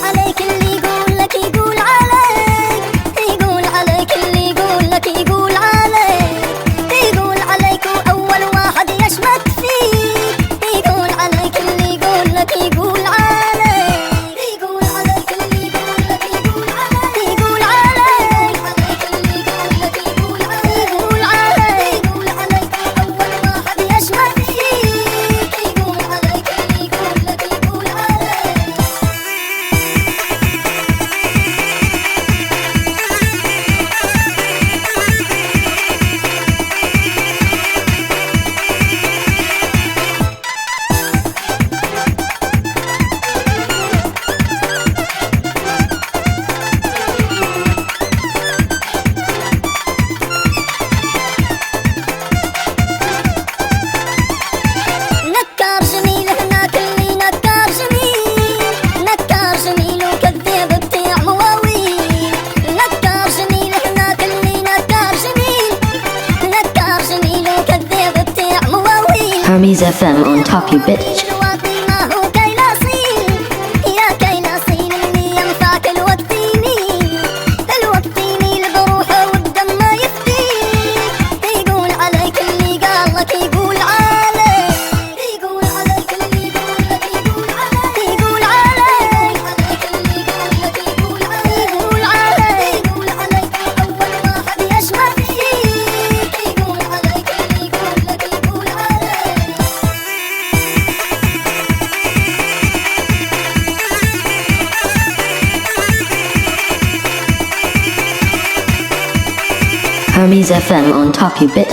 عليك اللي يقول لك يقول عليك، يقول عليك اللي يقول لك يقول عليك، يقول عليك وأول واحد يشمت فيك، يقول عليك اللي يقول لك يقول عليك، يقول عليك اللي يقول لك يقول عليك، يقول عليك اللي يقول لك يقول عليك، يقول عليك، يقول عليك وأول واحد يشمت فيك، يقول عليك اللي يقول لك يقول عليك. نكار جميل هناك اللي نكار جميل، نكار جميل وكذاب بتاع مواويل، نكار جميل هناك اللي نكار جميل، نكار جميل وكذاب بتاع مواويل. Hermes FM on top you bitch. الواطي ما هو كيلاصين، يا كيلاصين اللي ينفعك الوقت يميل، الوقت يميل بروحه والدم ما يفديك، يقول عليك اللي قال لك يقول عليك، يقول عليك اللي يقول لك يقول عليك، يقول عليك اللي يقول لك يقول عليك، يقول عليك، يقول عليك أول واحد يشمت فيك، يقول عليك اللي يقول لك يقول عليك. Hermes FM on top you bitch.